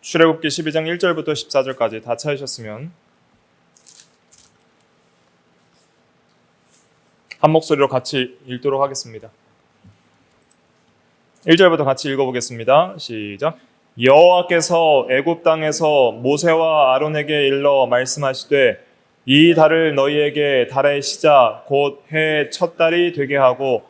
출애굽기 12장 1절부터 14절까지 다 찾으셨으면 한 목소리로 같이 읽도록 하겠습니다. 1절부터 같이 읽어보겠습니다. 시작. 여호와께서 애굽 땅에서 모세와 아론에게 일러 말씀하시되 이 달을 너희에게 달의 시작 곧 해의 첫 달이 되게 하고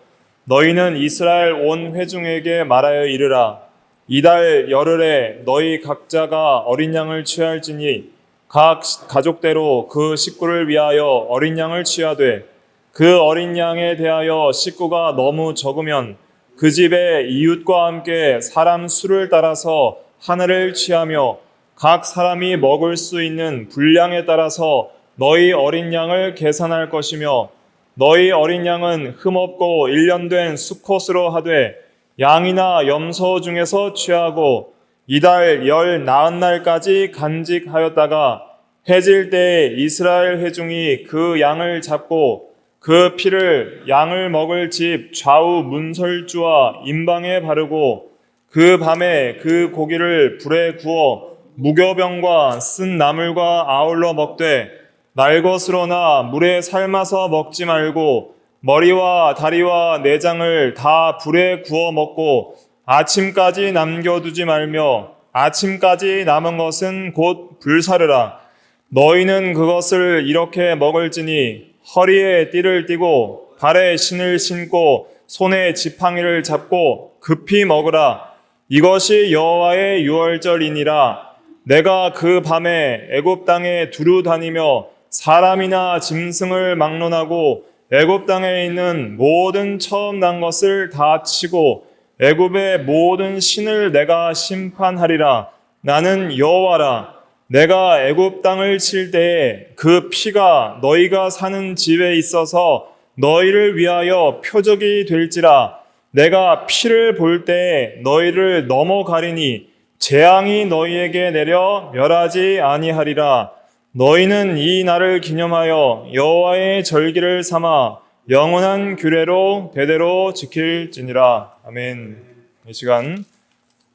너희는 이스라엘 온 회중에게 말하여 이르라. 이달 열흘에 너희 각자가 어린 양을 취할지니 각 가족대로 그 식구를 위하여 어린 양을 취하되 그 어린 양에 대하여 식구가 너무 적으면 그 집의 이웃과 함께 사람 수를 따라서 하나를 취하며 각 사람이 먹을 수 있는 분량에 따라서 너희 어린 양을 계산할 것이며 너희 어린 양은 흠없고 1년 된 수컷으로 하되 양이나 염소 중에서 취하고 이달 열 나흔 날까지 간직하였다가 해질 때에 이스라엘 회중이 그 양을 잡고 그 피를 양을 먹을 집 좌우 문설주와 임방에 바르고 그 밤에 그 고기를 불에 구워 무교병과 쓴 나물과 아울러 먹되 날것으로나 물에 삶아서 먹지 말고 머리와 다리와 내장을 다 불에 구워 먹고 아침까지 남겨두지 말며 아침까지 남은 것은 곧 불사르라. 너희는 그것을 이렇게 먹을지니 허리에 띠를 띠고 발에 신을 신고 손에 지팡이를 잡고 급히 먹으라. 이것이 여호와의 유월절이니라. 내가 그 밤에 애굽 땅에 두루 다니며 사람이나 짐승을 막론하고 애굽 땅에 있는 모든 처음 난 것을 다 치고 애굽의 모든 신을 내가 심판하리라. 나는 여호와라. 내가 애굽 땅을 칠 때에 그 피가 너희가 사는 집에 있어서 너희를 위하여 표적이 될지라. 내가 피를 볼 때에 너희를 넘어가리니 재앙이 너희에게 내려 멸하지 아니하리라. 너희는 이 날을 기념하여 여호와의 절기를 삼아 영원한 규례로 대대로 지킬지니라. 아멘. 이 시간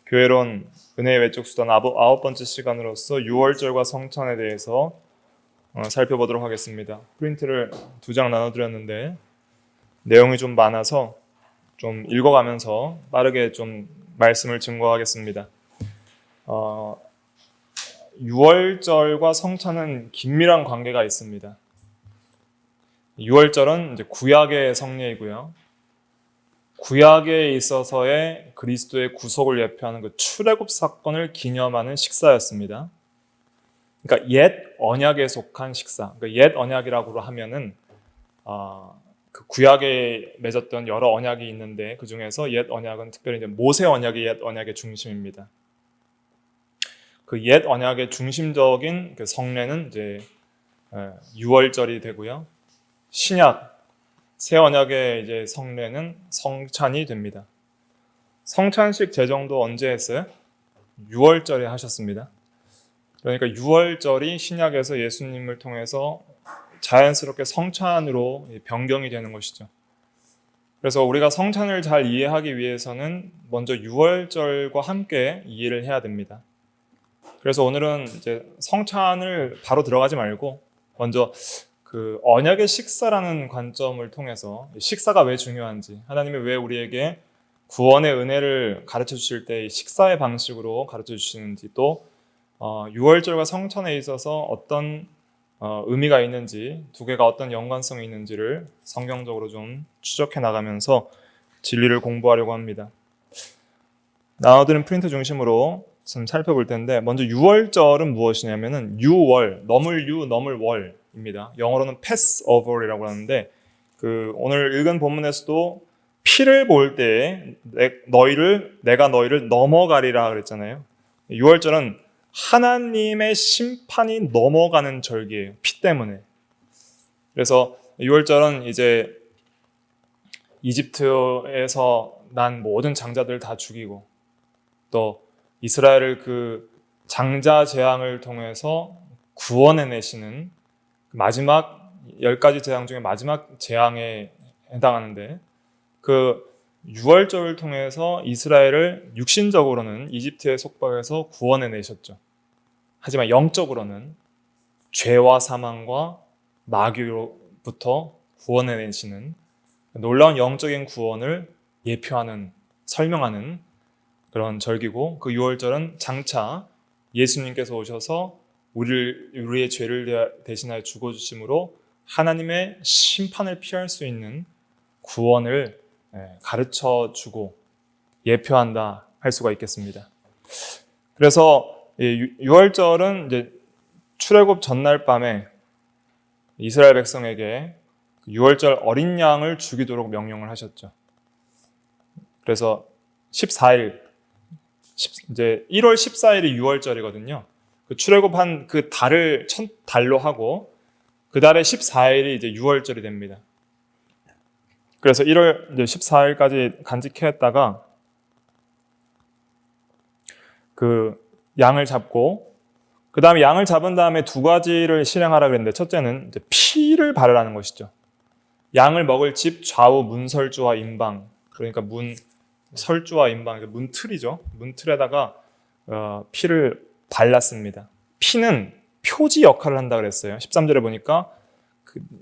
교회론 은혜의 외적 수단 아홉 번째 시간으로서 유월절과 성찬에 대해서 살펴보도록 하겠습니다. 프린트를 2장 나눠드렸는데 내용이 좀 많아서 좀 읽어가면서 빠르게 좀 말씀을 증거하겠습니다. 유월절과 성찬은 긴밀한 관계가 있습니다. 유월절은 이제 구약의 성례이고요. 구약에 있어서의 그리스도의 구속을 예표하는 그 출애굽 사건을 기념하는 식사였습니다. 그러니까 옛 언약에 속한 식사. 그러니까 옛 언약이라고 하면은 그 구약에 맺었던 여러 언약이 있는데 그 중에서 옛 언약은 특별히 이제 모세 언약이 옛 언약의 중심입니다. 그 옛 언약의 중심적인 그 성례는 이제 유월절이 되고요. 신약 새 언약의 이제 성례는 성찬이 됩니다. 성찬식 제정도 언제 했어요? 유월절에 하셨습니다. 그러니까 유월절이 신약에서 예수님을 통해서 자연스럽게 성찬으로 변경이 되는 것이죠. 그래서 우리가 성찬을 잘 이해하기 위해서는 먼저 유월절과 함께 이해를 해야 됩니다. 그래서 오늘은 이제 성찬을 바로 들어가지 말고 먼저 그 언약의 식사라는 관점을 통해서 식사가 왜 중요한지, 하나님이 왜 우리에게 구원의 은혜를 가르쳐 주실 때 식사의 방식으로 가르쳐 주시는지, 또 유월절과 성찬에 있어서 어떤 의미가 있는지, 두 개가 어떤 연관성이 있는지를 성경적으로 좀 추적해 나가면서 진리를 공부하려고 합니다. 나눠드린 프린트 중심으로 좀 살펴볼 텐데, 먼저 유월절은 무엇이냐면은 유월, 넘을 유, 넘을 월입니다. 영어로는 Passover이라고 하는데, 오늘 읽은 본문에서도 피를 볼 때에 내가 너희를 넘어가리라 그랬잖아요. 유월절은 하나님의 심판이 넘어가는 절기예요. 피 때문에. 그래서 유월절은 이제 이집트에서 난 모든 장자들 다 죽이고, 또 이스라엘을 그 장자 재앙을 통해서 구원해내시는 마지막 10가지 재앙 중에 마지막 재앙에 해당하는데, 그 유월절을 통해서 이스라엘을 육신적으로는 이집트의 속박에서 구원해 내셨죠. 하지만 영적으로는 죄와 사망과 마귀로부터 구원해 내시는 놀라운 영적인 구원을 예표하는, 설명하는 그런 절기고, 그 유월절은 장차 예수님께서 오셔서 우리의 죄를 대신하여 죽어주심으로 하나님의 심판을 피할 수 있는 구원을 가르쳐 주고 예표한다 할 수가 있겠습니다. 그래서 유월절은 이제 출애굽 전날 밤에 이스라엘 백성에게 유월절 어린 양을 죽이도록 명령을 하셨죠. 그래서 14일, 이제 1월 14일이 유월절이거든요. 그 출애굽한 그 달을 첫 달로 하고 그 달의 14일이 이제 유월절이 됩니다. 그래서 1월 이제 14일까지 간직했다가 그 양을 잡고, 그 다음에 양을 잡은 다음에 두 가지를 실행하라 그랬는데, 첫째는 이제 피를 바르라는 것이죠. 양을 먹을 집 좌우 문설주와 임방, 그러니까 설주와 임방, 문틀이죠. 문틀에다가 피를 발랐습니다. 피는 표지 역할을 한다 그랬어요. 13절에 보니까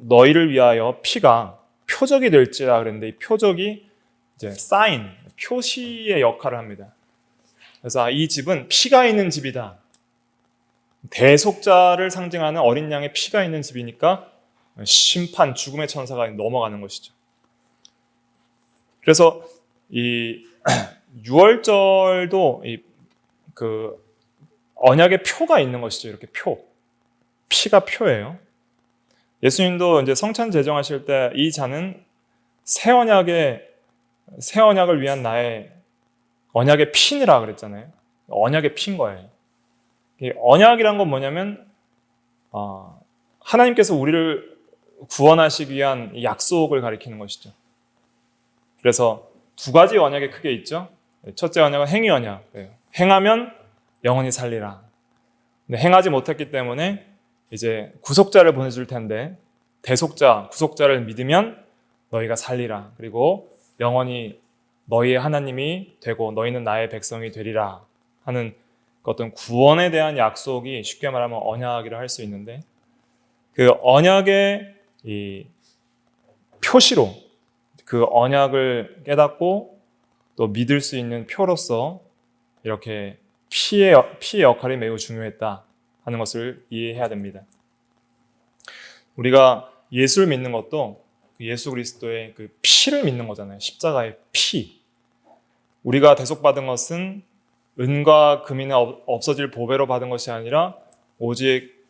너희를 위하여 피가 표적이 될지라 그랬는데, 이 표적이 이제 사인, 표시의 역할을 합니다. 그래서 이 집은 피가 있는 집이다. 대속자를 상징하는 어린 양의 피가 있는 집이니까 심판, 죽음의 천사가 넘어가는 것이죠. 그래서 이 유월절도 그 언약의 표가 있는 것이죠. 이렇게 피가 표예요. 예수님도 이제 성찬 제정하실 때 이 잔은 새 언약을 위한 나의 언약의 피니라 그랬잖아요. 언약의 피인 거예요. 언약이란 건 뭐냐면 하나님께서 우리를 구원하시기 위한 약속을 가리키는 것이죠. 그래서 두 가지 언약이 크게 있죠. 첫째 언약은 행위 언약이에요. 행하면 영원히 살리라. 근데 행하지 못했기 때문에 이제 구속자를 보내줄 텐데, 구속자를 믿으면 너희가 살리라. 그리고 영원히 너희의 하나님이 되고 너희는 나의 백성이 되리라 하는 어떤 구원에 대한 약속이 쉽게 말하면 언약이라 할 수 있는데, 그 언약의 이 표시로 그 언약을 깨닫고 또 믿을 수 있는 표로서 이렇게 피의 역할이 매우 중요했다 하는 것을 이해해야 됩니다. 우리가 예수를 믿는 것도 예수 그리스도의 그 피를 믿는 거잖아요. 십자가의 피. 우리가 대속받은 것은 은과 금이나 없어질 보배로 받은 것이 아니라 오직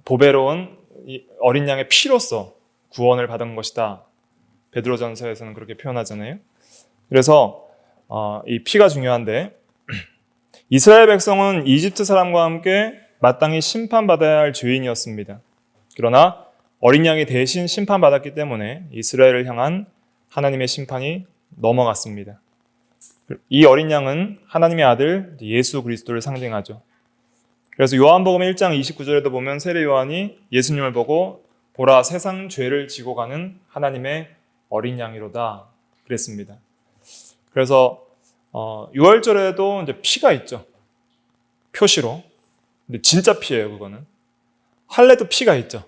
보배로운 어린 양의 피로서 구원을 받은 것이다. 베드로전서에서는 그렇게 표현하잖아요. 그래서 이 피가 중요한데, 이스라엘 백성은 이집트 사람과 함께 마땅히 심판받아야 할 죄인이었습니다. 그러나 어린 양이 대신 심판받았기 때문에 이스라엘을 향한 하나님의 심판이 넘어갔습니다. 이 어린 양은 하나님의 아들 예수 그리스도를 상징하죠. 그래서 요한복음 1장 29절에도 보면 세례 요한이 예수님을 보고 보라 세상 죄를 지고 가는 하나님의 어린 양이로다 그랬습니다. 그래서 유월절에도 이제 피가 있죠. 표시로. 근데 진짜 피예요, 그거는. 할례도 피가 있죠.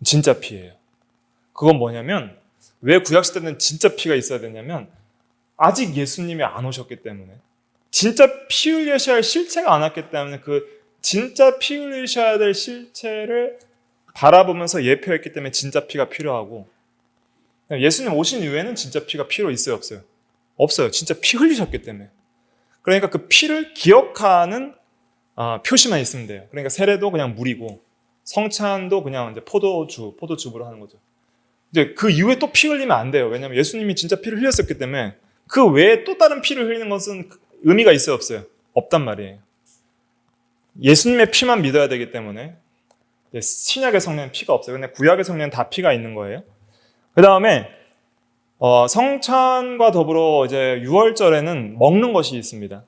진짜 피예요. 그건 뭐냐면, 왜 구약시대는 진짜 피가 있어야 되냐면, 아직 예수님이 안 오셨기 때문에, 진짜 피 흘리셔야 할 실체가 안 왔기 때문에, 그 진짜 피 흘리셔야 될 실체를 바라보면서 예표했기 때문에 진짜 피가 필요하고, 예수님 오신 이후에는 진짜 피가 필요 있어요, 없어요? 없어요. 진짜 피 흘리셨기 때문에. 그러니까 그 피를 기억하는 표시만 있으면 돼요. 그러니까 세례도 그냥 물이고, 성찬도 그냥 이제 포도즙으로 하는 거죠. 이제 그 이후에 또 피 흘리면 안 돼요. 왜냐하면 예수님이 진짜 피를 흘렸었기 때문에 그 외에 또 다른 피를 흘리는 것은 의미가 있어요, 없어요? 없단 말이에요. 예수님의 피만 믿어야 되기 때문에 신약의 성령은 피가 없어요. 근데 구약의 성령은 다 피가 있는 거예요. 그 다음에 성찬과 더불어 이제 유월절에는 먹는 것이 있습니다.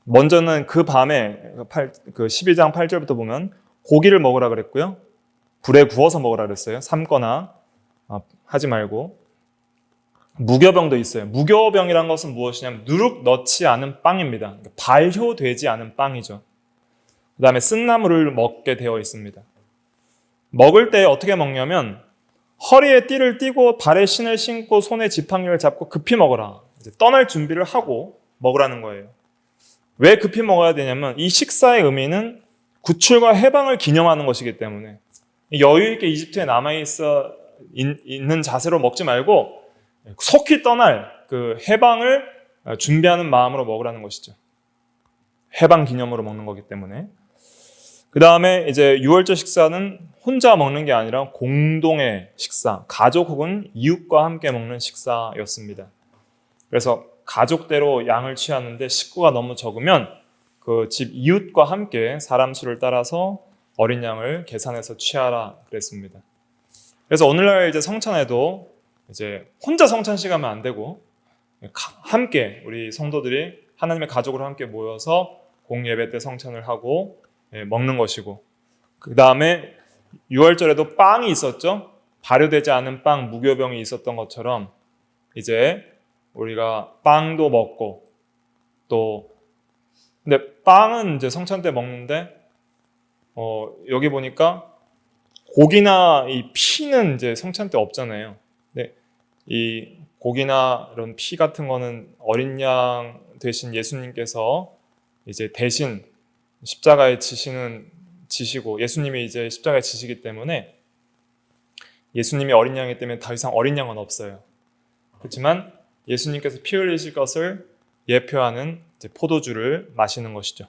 먼저는 그 밤에 그 12장 8절부터 보면 고기를 먹으라 그랬고요. 불에 구워서 먹으라 그랬어요. 삶거나 하지 말고. 무교병도 있어요. 무교병이란 것은 무엇이냐면 누룩 넣지 않은 빵입니다. 그러니까 발효되지 않은 빵이죠. 그 다음에 쓴나물을 먹게 되어 있습니다. 먹을 때 어떻게 먹냐면 허리에 띠를 띠고 발에 신을 신고 손에 지팡이를 잡고 급히 먹어라. 이제 떠날 준비를 하고 먹으라는 거예요. 왜 급히 먹어야 되냐면 이 식사의 의미는 구출과 해방을 기념하는 것이기 때문에 여유 있게 이집트에 있는 자세로 먹지 말고 속히 떠날 그 해방을 준비하는 마음으로 먹으라는 것이죠. 해방 기념으로 먹는 거기 때문에. 그 다음에 이제 유월절 식사는 혼자 먹는 게 아니라 공동의 식사, 가족 혹은 이웃과 함께 먹는 식사였습니다. 그래서 가족대로 양을 취하는데 식구가 너무 적으면 그 집 이웃과 함께 사람 수를 따라서 어린 양을 계산해서 취하라 그랬습니다. 그래서 오늘날 이제 성찬에도 이제 혼자 성찬식 하면 안 되고 함께 우리 성도들이 하나님의 가족으로 함께 모여서 공예배 때 성찬을 하고 먹는 것이고, 그 다음에 유월절에도 빵이 있었죠. 발효되지 않은 빵, 무교병이 있었던 것처럼 이제 우리가 빵도 먹고 또 근데 빵은 이제 성찬 때 먹는데 여기 보니까 고기나 이 피는 이제 성찬 때 없잖아요. 근데 이 고기나 이런 피 같은 거는 어린 양 대신 예수님께서 이제 대신 십자가에 지시고 예수님이 이제 십자가에 지시기 때문에 예수님이 어린 양이기 때문에 더 이상 어린 양은 없어요. 그렇지만 예수님께서 피 흘리실 것을 예표하는 이제 포도주를 마시는 것이죠.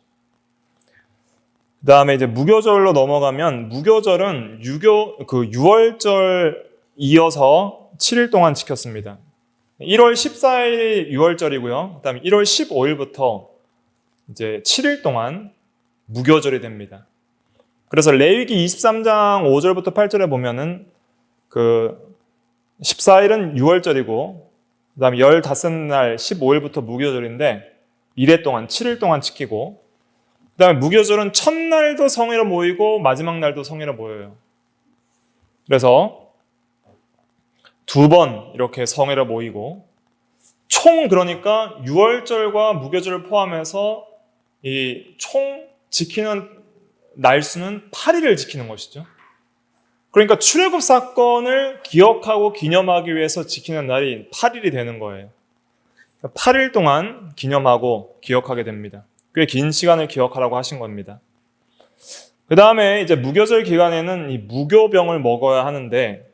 그 다음에 이제 무교절로 넘어가면 무교절은 유월절 이어서 7일 동안 지켰습니다. 1월 14일이 유월절이고요. 그 다음에 1월 15일부터 이제 7일 동안 무교절이 됩니다. 그래서 레위기 23장 5절부터 8절에 보면은 그 14일은 유월절이고 그 다음에 15날 15일부터 무교절인데 1회 동안 7일 동안 지키고 그 다음에 무교절은 첫날도 성회로 모이고 마지막 날도 성회로 모여요. 그래서 2번 이렇게 성회로 모이고 총 그러니까 유월절과 무교절을 포함해서 이 총 지키는 날수는 8일을 지키는 것이죠. 그러니까 출애굽 사건을 기억하고 기념하기 위해서 지키는 날이 8일이 되는 거예요. 8일 동안 기념하고 기억하게 됩니다. 꽤 긴 시간을 기억하라고 하신 겁니다. 그 다음에 이제 무교절 기간에는 이 무교병을 먹어야 하는데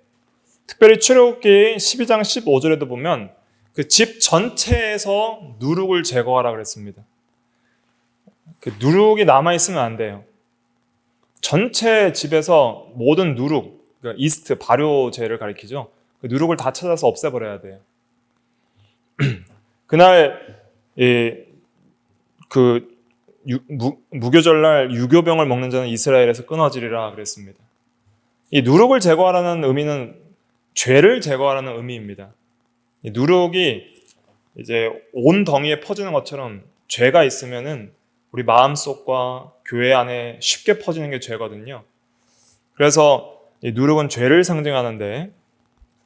특별히 출애굽기 12장 15절에도 보면 그 집 전체에서 누룩을 제거하라 그랬습니다. 그 누룩이 남아있으면 안 돼요. 전체 집에서 모든 누룩, 그러니까 이스트, 발효제를 가리키죠. 그 누룩을 다 찾아서 없애버려야 돼요. 그날 무교절날 유교병을 먹는 자는 이스라엘에서 끊어지리라 그랬습니다. 이 누룩을 제거하라는 의미는 죄를 제거하라는 의미입니다. 이 누룩이 이제 온 덩이에 퍼지는 것처럼 죄가 있으면은 우리 마음속과 교회 안에 쉽게 퍼지는 게 죄거든요. 그래서 이 누룩은 죄를 상징하는데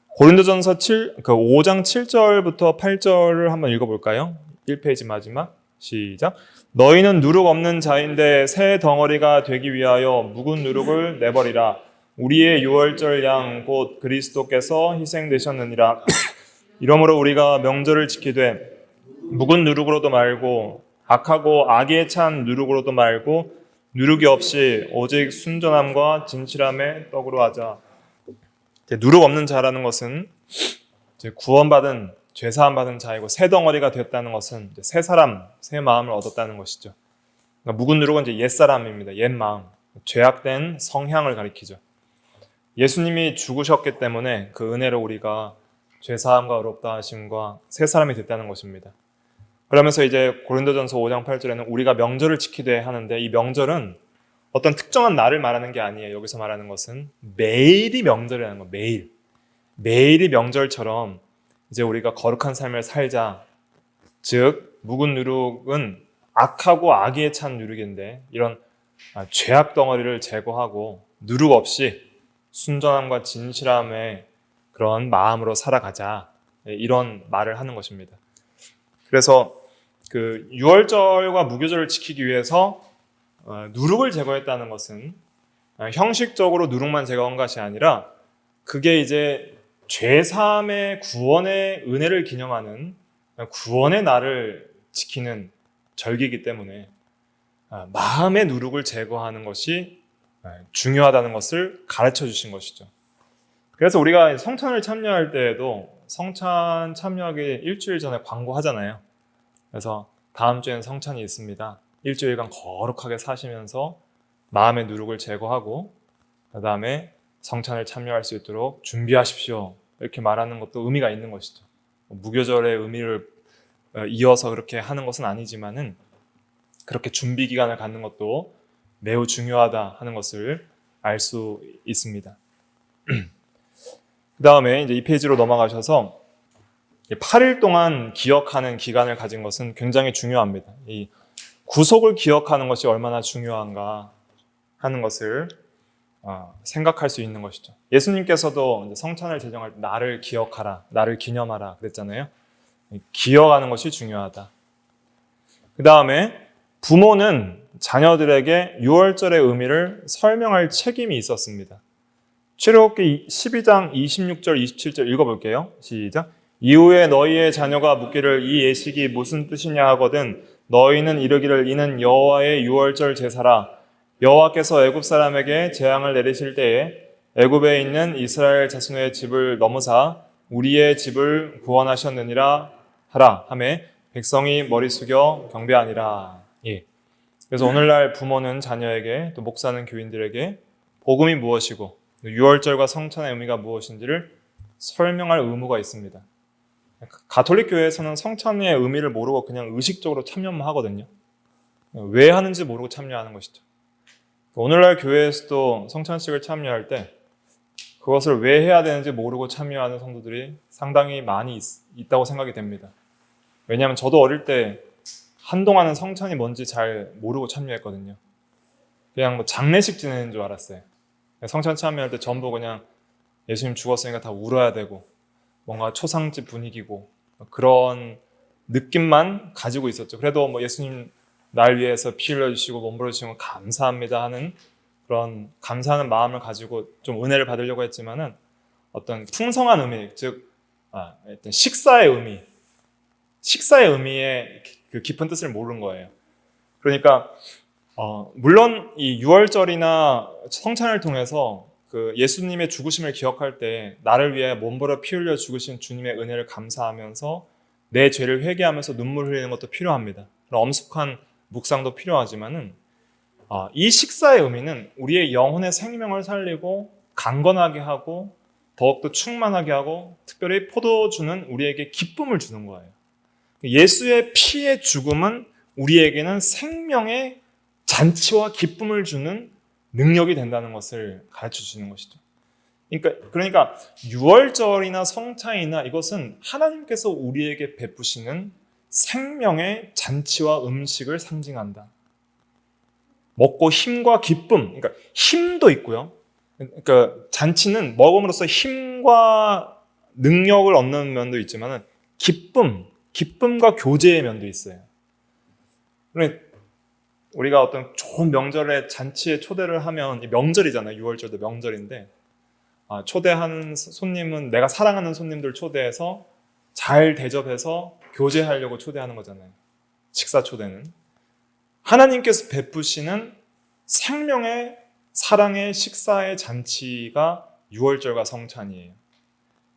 고린도전서 5장 7절부터 8절을 한번 읽어볼까요? 1페이지 마지막 시작. 너희는 누룩 없는 자인데 새 덩어리가 되기 위하여 묵은 누룩을 내버리라. 우리의 유월절 양 곧 그리스도께서 희생되셨느니라. 이러므로 우리가 명절을 지키되 묵은 누룩으로도 말고 악하고 악에 찬 누룩으로도 말고 누룩이 없이 오직 순전함과 진실함의 떡으로 하자. 누룩 없는 자라는 것은 이제 구원받은 죄사함 받은 자이고 새 덩어리가 되었다는 것은 이제 새 사람, 새 마음을 얻었다는 것이죠. 그러니까 묵은 누룩은 이제 옛 사람입니다. 옛 마음, 죄악된 성향을 가리키죠. 예수님이 죽으셨기 때문에 그 은혜로 우리가 죄사함과 의롭다 하심과 새 사람이 됐다는 것입니다. 그러면서 이제 고린도전서 5장 8절에는 우리가 명절을 지키되 하는데 이 명절은 어떤 특정한 날을 말하는 게 아니에요. 여기서 말하는 것은 매일이 명절이라는 거. 매일이 명절처럼 이제 우리가 거룩한 삶을 살자. 즉 묵은 누룩은 악하고 악의에 찬 누룩인데 이런 죄악 덩어리를 제거하고 누룩 없이 순전함과 진실함의 그런 마음으로 살아가자. 이런 말을 하는 것입니다. 그래서 그 유월절과 무교절을 지키기 위해서 누룩을 제거했다는 것은 형식적으로 누룩만 제거한 것이 아니라 그게 이제 죄사함의 구원의 은혜를 기념하는 구원의 날을 지키는 절기이기 때문에 마음의 누룩을 제거하는 것이 중요하다는 것을 가르쳐 주신 것이죠. 그래서 우리가 성찬을 참여할 때에도 성찬 참여하기 일주일 전에 광고하잖아요. 그래서 다음 주에는 성찬이 있습니다. 일주일간 거룩하게 사시면서 마음의 누룩을 제거하고 그 다음에 성찬을 참여할 수 있도록 준비하십시오. 이렇게 말하는 것도 의미가 있는 것이죠. 무교절의 의미를 이어서 그렇게 하는 것은 아니지만은 그렇게 준비 기간을 갖는 것도 매우 중요하다 하는 것을 알 수 있습니다. 그 다음에 이제 이 페이지로 넘어가셔서 8일 동안 기억하는 기간을 가진 것은 굉장히 중요합니다. 이 구속을 기억하는 것이 얼마나 중요한가 하는 것을 생각할 수 있는 것이죠. 예수님께서도 성찬을 제정할 때 나를 기억하라, 나를 기념하라 그랬잖아요. 기억하는 것이 중요하다. 그 다음에 부모는 자녀들에게 유월절의 의미를 설명할 책임이 있었습니다. 출애굽기 12장 26절 27절 읽어볼게요. 시작. 이후에 너희의 자녀가 묻기를 이 예식이 무슨 뜻이냐 하거든 너희는 이르기를 이는 여호와의 유월절 제사라. 여호와께서 애굽 사람에게 재앙을 내리실 때에 애굽에 있는 이스라엘 자손의 집을 넘으사 우리의 집을 구원하셨느니라 하라 하매 백성이 머리 숙여 경배하니라. 예. 그래서 오늘날 부모는 자녀에게 또 목사는 교인들에게 복음이 무엇이고 유월절과 성찬의 의미가 무엇인지를 설명할 의무가 있습니다. 가톨릭 교회에서는 성찬의 의미를 모르고 그냥 의식적으로 참여만 하거든요. 왜 하는지 모르고 참여하는 것이죠. 오늘날 교회에서도 성찬식을 참여할 때 그것을 왜 해야 되는지 모르고 참여하는 성도들이 상당히 많이 있다고 생각이 됩니다. 왜냐하면 저도 어릴 때 한동안은 성찬이 뭔지 잘 모르고 참여했거든요. 그냥 장례식 지내는 줄 알았어요. 성찬 참여할 때 전부 그냥 예수님 죽었으니까 다 울어야 되고 뭔가 초상집 분위기고 그런 느낌만 가지고 있었죠. 그래도 예수님 날 위해서 피 흘려주시고 몸부려 주시고 감사합니다 하는 그런 감사하는 마음을 가지고 좀 은혜를 받으려고 했지만은 어떤 풍성한 의미, 즉 어떤 식사의 의미의 그 깊은 뜻을 모르는 거예요. 그러니까 물론 이 유월절이나 성찬을 통해서 그 예수님의 죽으심을 기억할 때 나를 위해 몸부려 피 흘려 죽으신 주님의 은혜를 감사하면서 내 죄를 회개하면서 눈물 흘리는 것도 필요합니다. 그런 엄숙한 묵상도 필요하지만은 이 식사의 의미는 우리의 영혼의 생명을 살리고 강건하게 하고 더욱더 충만하게 하고 특별히 포도주는 우리에게 기쁨을 주는 거예요. 예수의 피의 죽음은 우리에게는 생명의 잔치와 기쁨을 주는 능력이 된다는 것을 가르쳐 주는 것이죠. 그러니까 유월절이나 성찬이나 이것은 하나님께서 우리에게 베푸시는 생명의 잔치와 음식을 상징한다. 먹고 힘과 기쁨, 그러니까 힘도 있고요. 그러니까 잔치는 먹음으로써 힘과 능력을 얻는 면도 있지만은 기쁨과 교제의 면도 있어요. 그러니까 우리가 어떤 좋은 명절에 잔치에 초대를 하면 명절이잖아요. 6월절도 명절인데 초대하는 손님은 내가 사랑하는 손님들 초대해서 잘 대접해서 교제하려고 초대하는 거잖아요. 식사 초대는. 하나님께서 베푸시는 생명의 사랑의 식사의 잔치가 6월절과 성찬이에요.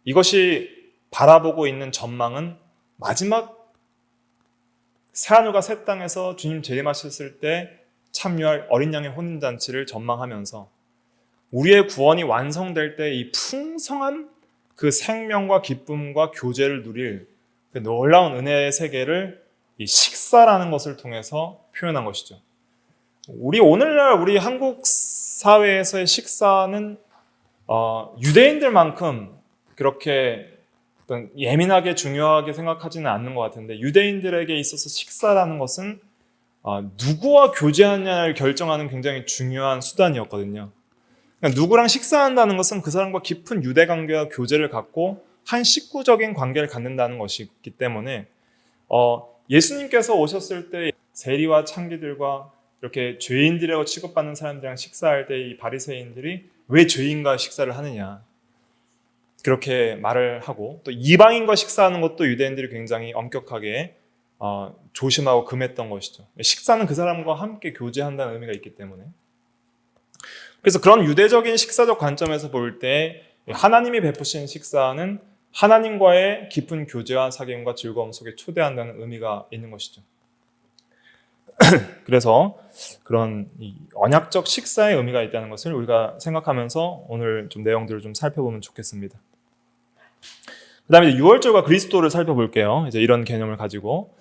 이것이 바라보고 있는 전망은 마지막 새하늘과 새 땅에서 주님 재림하셨을 때 참여할 어린 양의 혼인잔치를 전망하면서 우리의 구원이 완성될 때 이 풍성한 그 생명과 기쁨과 교제를 누릴 그 놀라운 은혜의 세계를 이 식사라는 것을 통해서 표현한 것이죠. 오늘날 우리 한국 사회에서의 식사는 유대인들만큼 그렇게 어떤 예민하게 중요하게 생각하지는 않는 것 같은데 유대인들에게 있어서 식사라는 것은 누구와 교제하느냐를 결정하는 굉장히 중요한 수단이었거든요. 그러니까 누구랑 식사한다는 것은 그 사람과 깊은 유대관계와 교제를 갖고 한 식구적인 관계를 갖는다는 것이기 때문에 예수님께서 오셨을 때 세리와 창기들과 이렇게 죄인들이라고 취급받는 사람들이랑 식사할 때 이 바리새인들이 왜 죄인과 식사를 하느냐 그렇게 말을 하고, 또 이방인과 식사하는 것도 유대인들이 굉장히 엄격하게 조심하고 금했던 것이죠. 식사는 그 사람과 함께 교제한다는 의미가 있기 때문에. 그래서 그런 유대적인 식사적 관점에서 볼 때 하나님이 베푸신 식사는 하나님과의 깊은 교제와 사귐과 즐거움 속에 초대한다는 의미가 있는 것이죠. 그래서 그런 이 언약적 식사의 의미가 있다는 것을 우리가 생각하면서 오늘 좀 내용들을 좀 살펴보면 좋겠습니다. 그 다음에 유월절과 그리스도를 살펴볼게요. 이제 이런 개념을 가지고.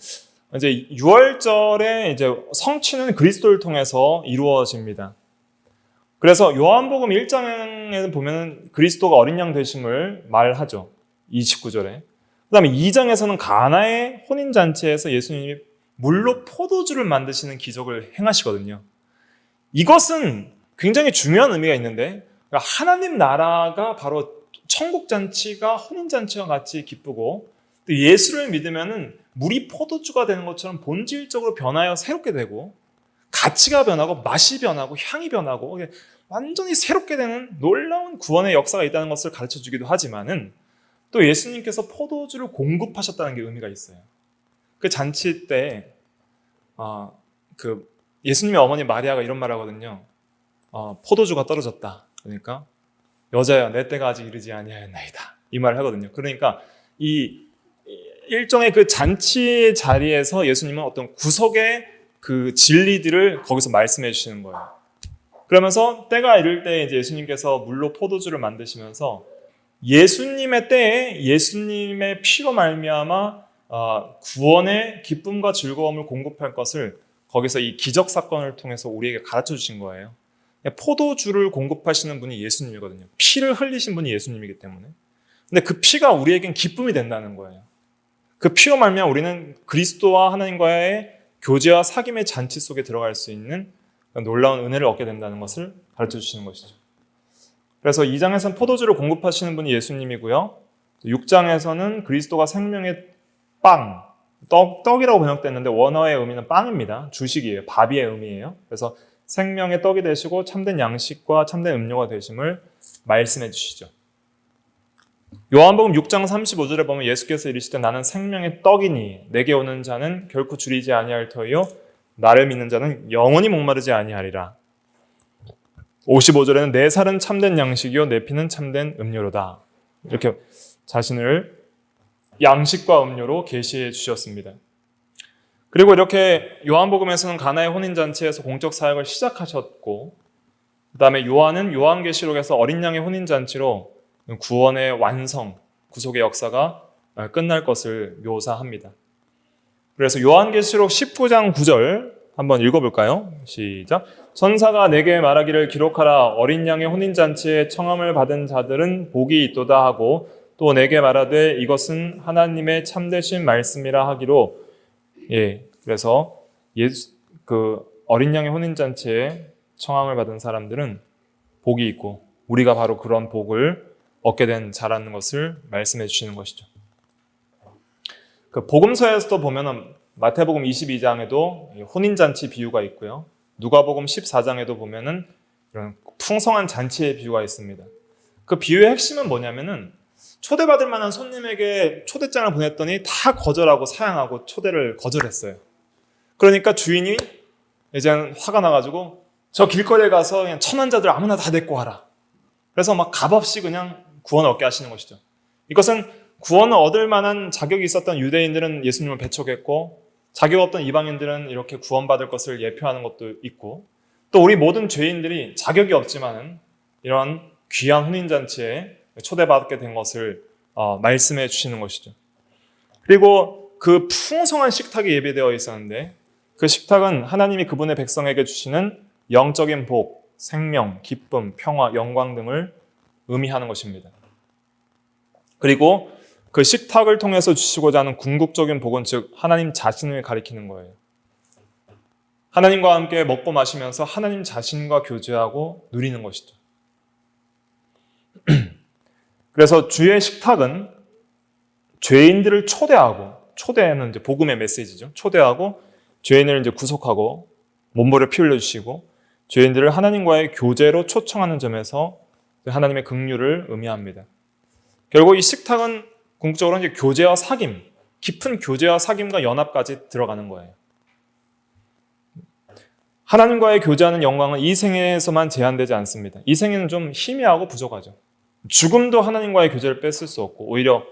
이제 유월절의 이제 성취는 그리스도를 통해서 이루어집니다. 그래서 요한복음 1장에 보면 그리스도가 어린 양 되심을 말하죠. 29절에. 그 다음에 2장에서는 가나의 혼인잔치에서 예수님이 물로 포도주를 만드시는 기적을 행하시거든요. 이것은 굉장히 중요한 의미가 있는데, 그러니까 하나님 나라가 바로 천국잔치가 혼인잔치와 같이 기쁘고, 또 예수를 믿으면은 물이 포도주가 되는 것처럼 본질적으로 변하여 새롭게 되고, 가치가 변하고 맛이 변하고 향이 변하고 완전히 새롭게 되는 놀라운 구원의 역사가 있다는 것을 가르쳐 주기도 하지만은, 또 예수님께서 포도주를 공급하셨다는 게 의미가 있어요. 그 잔치 때 예수님의 어머니 마리아가 이런 말 하거든요. 포도주가 떨어졌다. 그러니까 여자야 내 때가 아직 이르지 아니하였나이다. 이 말을 하거든요. 그러니까 이 일종의 그 잔치 자리에서 예수님은 어떤 구속의 그 진리들을 거기서 말씀해 주시는 거예요. 그러면서 때가 이를 때 이제 예수님께서 물로 포도주를 만드시면서 예수님의 때에 예수님의 피로 말미암아 구원의 기쁨과 즐거움을 공급할 것을 거기서 이 기적 사건을 통해서 우리에게 가르쳐 주신 거예요. 포도주를 공급하시는 분이 예수님이거든요. 피를 흘리신 분이 예수님이기 때문에. 근데 그 피가 우리에겐 기쁨이 된다는 거예요. 그 피로 말미암아 우리는 그리스도와 하나님과의 교제와 사귐의 잔치 속에 들어갈 수 있는 놀라운 은혜를 얻게 된다는 것을 가르쳐 주시는 것이죠. 그래서 2장에서는 포도주를 공급하시는 분이 예수님이고요. 6장에서는 그리스도가 생명의 빵, 떡이라고 번역됐는데 원어의 의미는 빵입니다. 주식이에요. 밥의 의미예요. 그래서 생명의 떡이 되시고 참된 양식과 참된 음료가 되심을 말씀해 주시죠. 요한복음 6장 35절에 보면 예수께서 이르시되 나는 생명의 떡이니 내게 오는 자는 결코 줄이지 아니할 터이요 나를 믿는 자는 영원히 목마르지 아니하리라. 55절에는 내 살은 참된 양식이요 내 피는 참된 음료로다. 이렇게 자신을 양식과 음료로 계시해 주셨습니다. 그리고 이렇게 요한복음에서는 가나의 혼인잔치에서 공적 사역을 시작하셨고, 그 다음에 요한은 요한계시록에서 어린 양의 혼인잔치로 구원의 완성, 구속의 역사가 끝날 것을 묘사합니다. 그래서 요한계시록 19장 9절 한번 읽어볼까요? 시작. 천사가 내게 말하기를 기록하라. 어린 양의 혼인잔치에 청함을 받은 자들은 복이 있도다 하고 또 내게 말하되 이것은 하나님의 참되신 말씀이라 하기로. 그래서 그 어린 양의 혼인잔치에 청함을 받은 사람들은 복이 있고 우리가 바로 그런 복을 얻게 된 자라는 것을 말씀해 주시는 것이죠. 그 복음서에서도 보면은 마태복음 22장에도 혼인잔치 비유가 있고요. 누가복음 14장에도 보면은 이런 풍성한 잔치의 비유가 있습니다. 그 비유의 핵심은 뭐냐면은 초대받을 만한 손님에게 초대장을 보냈더니 다 거절하고 사양하고 초대를 거절했어요. 그러니까 주인이 이제는 화가 나가지고 저 길거리에 가서 그냥 천한 자들 아무나 다 데리고 와라. 그래서 막 값없이 그냥 구원을 얻게 하시는 것이죠. 이것은 구원을 얻을 만한 자격이 있었던 유대인들은 예수님을 배척했고 자격 없던 이방인들은 이렇게 구원받을 것을 예표하는 것도 있고 또 우리 모든 죄인들이 자격이 없지만은 이런 귀한 혼인잔치에 초대받게 된 것을 말씀해 주시는 것이죠. 그리고 그 풍성한 식탁이 예배되어 있었는데 그 식탁은 하나님이 그분의 백성에게 주시는 영적인 복, 생명, 기쁨, 평화, 영광 등을 의미하는 것입니다. 그리고 그 식탁을 통해서 주시고자 하는 궁극적인 복은 즉 하나님 자신을 가리키는 거예요. 하나님과 함께 먹고 마시면서 하나님 자신과 교제하고 누리는 것이죠. 그래서 주의 식탁은 죄인들을 초대하는 이제 복음의 메시지죠. 초대하고 죄인을 이제 구속하고 몸부림을 피 흘려주시고 죄인들을 하나님과의 교제로 초청하는 점에서 하나님의 긍휼을 의미합니다. 결국 이 식탁은 궁극적으로 이제 교제와 사귐, 깊은 교제와 사귐과 연합까지 들어가는 거예요. 하나님과의 교제하는 영광은 이 생에서만 제한되지 않습니다. 이 생에는 좀 희미하고 부족하죠. 죽음도 하나님과의 교제를 뺏을 수 없고 오히려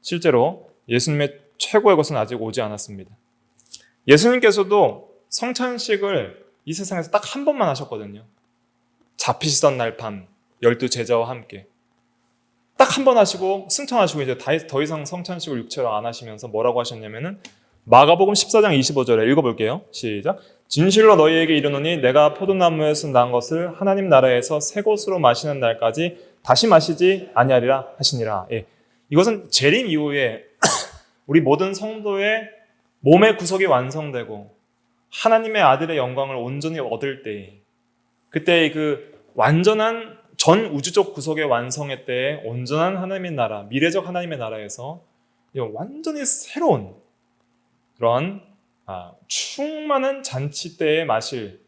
실제로 예수님의 최고의 것은 아직 오지 않았습니다. 예수님께서도 성찬식을 이 세상에서 딱 한 번만 하셨거든요. 잡히시던 날 밤 12제자와 함께 딱 한 번 하시고 승천하시고 이제 더 이상 성찬식을 육체로 안 하시면서 뭐라고 하셨냐면은 마가복음 14장 25절에 읽어볼게요. 시작. 진실로 너희에게 이르노니 내가 포도나무에서 난 것을 하나님 나라에서 새 것으로 마시는 날까지 다시 마시지 아니하리라 하시니라. 예. 이것은 재림 이후에 우리 모든 성도의 몸의 구속이 완성되고 하나님의 아들의 영광을 온전히 얻을 때, 그때 그 완전한 전 우주적 구속의 완성의 때에 온전한 하나님의 나라, 미래적 하나님의 나라에서 완전히 새로운 그런 충만한 잔치 때에 마실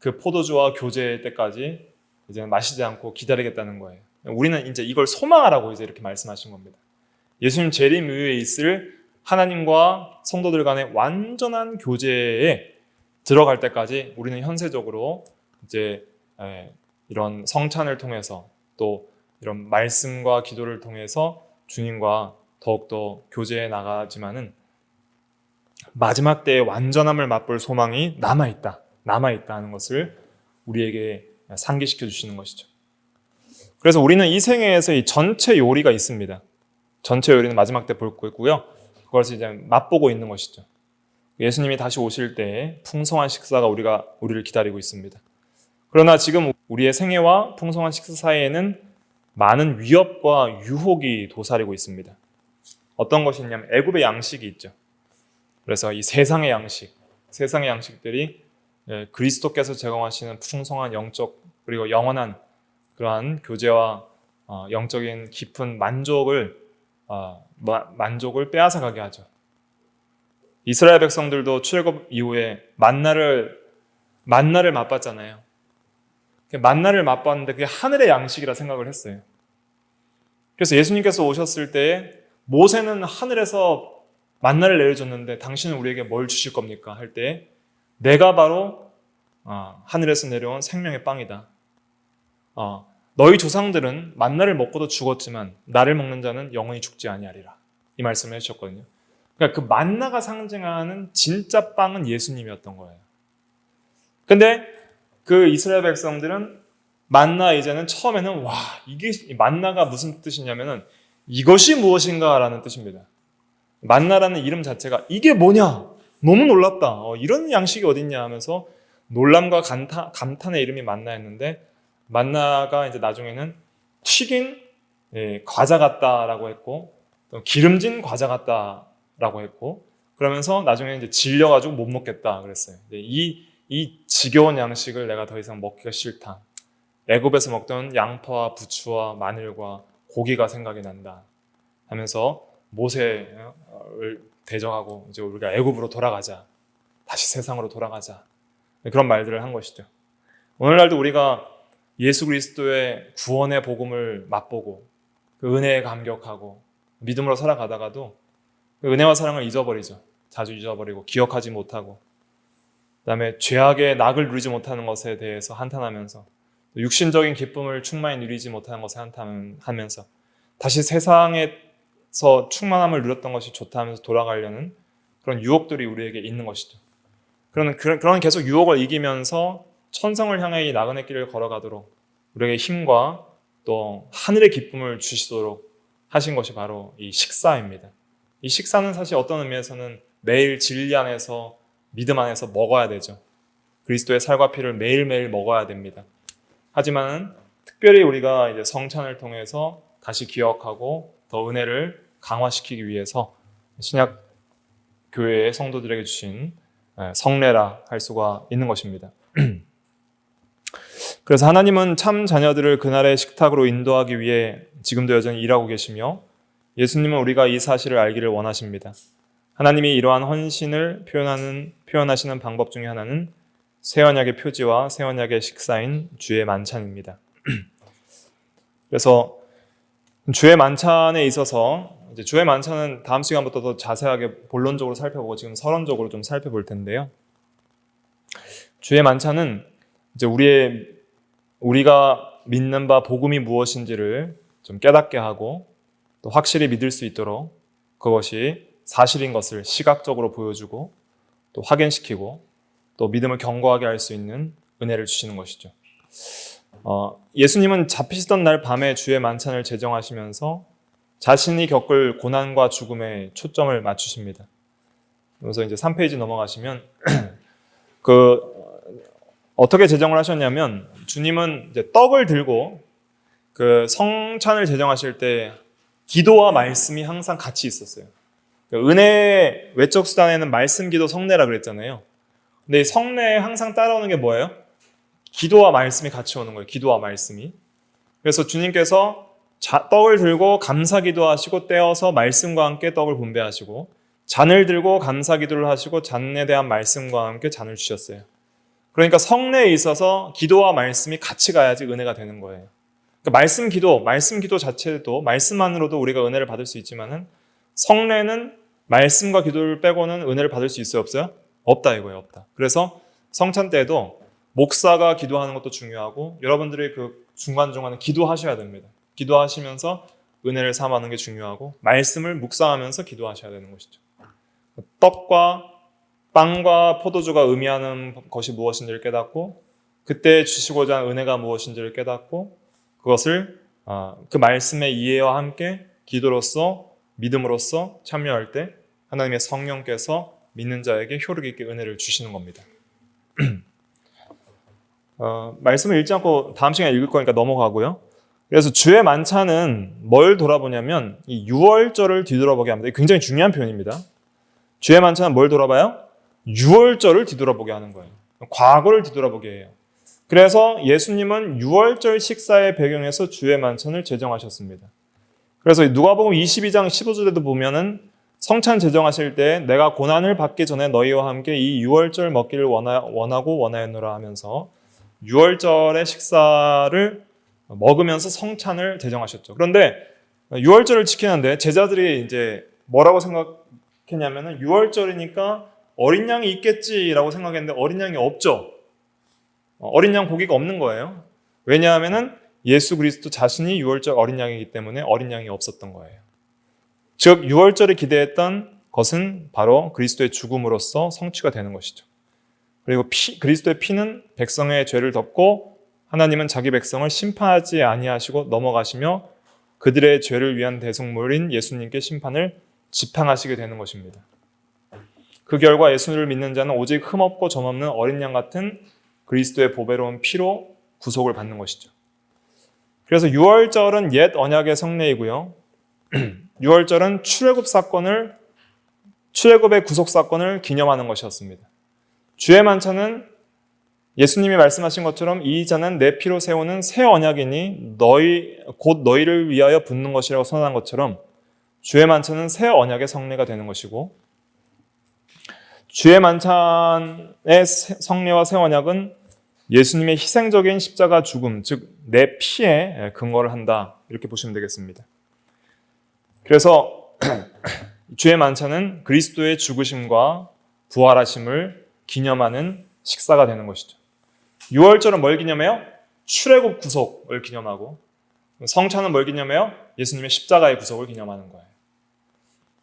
그 포도주와 교제 때까지 이제 마시지 않고 기다리겠다는 거예요. 우리는 이제 이걸 소망하라고 이제 이렇게 말씀하신 겁니다. 예수님 재림 이후에 있을 하나님과 성도들 간의 완전한 교제에 들어갈 때까지 우리는 현세적으로 이제 이런 성찬을 통해서 또 이런 말씀과 기도를 통해서 주님과 더욱더 교제해 나가지만은 마지막 때의 완전함을 맛볼 소망이 남아있다는 것을 우리에게 상기시켜 주시는 것이죠. 그래서 우리는 이 생애에서 이 전체 요리가 있습니다. 전체 요리는 마지막 때 볼 거고요. 그것을 이제 맛보고 있는 것이죠. 예수님이 다시 오실 때 풍성한 식사가 우리를 기다리고 있습니다. 그러나 지금 우리의 생애와 풍성한 식사 사이에는 많은 위협과 유혹이 도사리고 있습니다. 어떤 것이 있냐면 애굽의 양식이 있죠. 그래서 이 세상의 양식들이 그리스도께서 제공하시는 풍성한 영적 그리고 영원한 그러한 교제와 영적인 깊은 만족을 빼앗아가게 하죠. 이스라엘 백성들도 출애굽 이후에 만나를 맛봤잖아요. 만나를 맛봤는데 그게 하늘의 양식이라 생각을 했어요. 그래서 예수님께서 오셨을 때 모세는 하늘에서 만나를 내려줬는데 당신은 우리에게 뭘 주실 겁니까? 할 때 내가 바로 하늘에서 내려온 생명의 빵이다. 너희 조상들은 만나를 먹고도 죽었지만 나를 먹는 자는 영원히 죽지 아니하리라. 이 말씀을 해주셨거든요. 그러니까 그 만나가 상징하는 진짜 빵은 예수님이었던 거예요. 근데 그 이스라엘 백성들은 만나 이제는 처음에는 이게 만나가 무슨 뜻이냐면은 이것이 무엇인가 라는 뜻입니다. 만나라는 이름 자체가 이게 뭐냐? 너무 놀랍다. 이런 양식이 어딨냐 하면서 놀람과 감탄의 이름이 만나였는데 만나가 이제 나중에는 튀긴 과자 같다라고 했고 또 기름진 과자 같다라고 했고 그러면서 나중에 이제 질려가지고 못 먹겠다 그랬어요. 이 지겨운 양식을 내가 더 이상 먹기가 싫다. 애굽에서 먹던 양파와 부추와 마늘과 고기가 생각이 난다 하면서 모세를 대적하고 이제 우리가 애굽으로 돌아가자. 다시 세상으로 돌아가자. 그런 말들을 한 것이죠. 오늘날도 우리가 예수 그리스도의 구원의 복음을 맛보고 그 은혜에 감격하고 믿음으로 살아가다가도 그 은혜와 사랑을 잊어버리죠. 자주 잊어버리고 기억하지 못하고 그다음에 죄악의 낙을 누리지 못하는 것에 대해서 한탄하면서 육신적인 기쁨을 충만히 누리지 못하는 것에 한탄하면서 다시 세상에서 충만함을 누렸던 것이 좋다 하면서 돌아가려는 그런 유혹들이 우리에게 있는 것이죠. 그런 계속 유혹을 이기면서 천성을 향해 이 나그네 길을 걸어가도록 우리에게 힘과 또 하늘의 기쁨을 주시도록 하신 것이 바로 이 식사입니다. 이 식사는 사실 어떤 의미에서는 매일 진리 안에서 믿음 안에서 먹어야 되죠. 그리스도의 살과 피를 매일매일 먹어야 됩니다. 하지만 특별히 우리가 이제 성찬을 통해서 다시 기억하고 더 은혜를 강화시키기 위해서 신약 교회의 성도들에게 주신 성례라 할 수가 있는 것입니다. 그래서 하나님은 참 자녀들을 그날의 식탁으로 인도하기 위해 지금도 여전히 일하고 계시며 예수님은 우리가 이 사실을 알기를 원하십니다. 하나님이 이러한 헌신을 표현하시는 방법 중에 하나는 새 언약의 표지와 새 언약의 식사인 주의 만찬입니다. 그래서 주의 만찬에 있어서 이제 주의 만찬은 다음 시간부터 더 자세하게 본론적으로 살펴보고 지금 서론적으로 좀 살펴볼 텐데요. 주의 만찬은 이제 우리가 믿는 바 복음이 무엇인지를 좀 깨닫게 하고 또 확실히 믿을 수 있도록 그것이 사실인 것을 시각적으로 보여주고 또 확인시키고 또 믿음을 견고하게 할 수 있는 은혜를 주시는 것이죠. 예수님은 잡히시던 날 밤에 주의 만찬을 제정하시면서 자신이 겪을 고난과 죽음에 초점을 맞추십니다. 그래서 이제 3페이지 넘어가시면 어떻게 제정을 하셨냐면 주님은 이제 떡을 들고 그 성찬을 제정하실 때 기도와 말씀이 항상 같이 있었어요. 은혜의 외적 수단에는 말씀, 기도, 성례라 그랬잖아요. 근데 이 성례에 항상 따라오는 게 뭐예요? 기도와 말씀이 같이 오는 거예요. 기도와 말씀이. 그래서 주님께서 떡을 들고 감사 기도하시고 떼어서 말씀과 함께 떡을 분배하시고 잔을 들고 감사 기도를 하시고 잔에 대한 말씀과 함께 잔을 주셨어요. 그러니까 성례에 있어서 기도와 말씀이 같이 가야지 은혜가 되는 거예요. 그러니까 말씀 기도 자체도 말씀만으로도 우리가 은혜를 받을 수 있지만은 성례는 말씀과 기도를 빼고는 은혜를 받을 수 있어요, 없어요? 없다 이거예요, 없다. 그래서 성찬 때도 목사가 기도하는 것도 중요하고 여러분들이 그 중간중간에 기도하셔야 됩니다. 기도하시면서 은혜를 삼하는 게 중요하고 말씀을 묵상하면서 기도하셔야 되는 것이죠. 떡과 빵과 포도주가 의미하는 것이 무엇인지를 깨닫고 그때 주시고자 하는 은혜가 무엇인지를 깨닫고 그것을 그 말씀의 이해와 함께 기도로서 믿음으로써 참여할 때 하나님의 성령께서 믿는 자에게 효력 있게 은혜를 주시는 겁니다. 말씀을 읽지 않고 다음 시간에 읽을 거니까 넘어가고요. 그래서 주의 만찬은 뭘 돌아보냐면 이 유월절을 뒤돌아보게 합니다. 굉장히 중요한 표현입니다. 주의 만찬은 뭘 돌아봐요? 유월절을 뒤돌아보게 하는 거예요. 과거를 뒤돌아보게 해요. 그래서 예수님은 유월절 식사의 배경에서 주의 만찬을 제정하셨습니다. 그래서 누가복음 22장 15절에도 보면은 성찬 제정하실 때 내가 고난을 받기 전에 너희와 함께 이 유월절 먹기를 원하고 원하였노라 하면서 유월절의 식사를 먹으면서 성찬을 제정하셨죠. 그런데 유월절을 지키는데 제자들이 이제 뭐라고 생각했냐면은 유월절이니까 어린 양이 있겠지라고 생각했는데 어린 양이 없죠. 어린 양 고기가 없는 거예요. 왜냐하면은 예수 그리스도 자신이 유월절 어린 양이기 때문에 어린 양이 없었던 거예요. 즉 유월절에 기대했던 것은 바로 그리스도의 죽음으로써 성취가 되는 것이죠. 그리고 그리스도의 피는 백성의 죄를 덮고 하나님은 자기 백성을 심판하지 아니하시고 넘어가시며 그들의 죄를 위한 대속물인 예수님께 심판을 지팡하시게 되는 것입니다. 그 결과 예수를 믿는 자는 오직 흠없고 점없는 어린 양 같은 그리스도의 보배로운 피로 구속을 받는 것이죠. 그래서 유월절은 옛 언약의 성례이고요. 유월절은 출애굽의 구속 사건을 기념하는 것이었습니다. 주의 만찬은 예수님이 말씀하신 것처럼 이 잔은 내 피로 세우는 새 언약이니 곧 너희를 위하여 붓는 것이라고 선언한 것처럼 주의 만찬은 새 언약의 성례가 되는 것이고 주의 만찬의 성례와 새 언약은 예수님의 희생적인 십자가 죽음, 즉 내 피에 근거를 한다 이렇게 보시면 되겠습니다. 그래서 주의 만찬은 그리스도의 죽으심과 부활하심을 기념하는 식사가 되는 것이죠. 유월절은 뭘 기념해요? 출애굽 구속을 기념하고 성찬은 뭘 기념해요? 예수님의 십자가의 구속을 기념하는 거예요.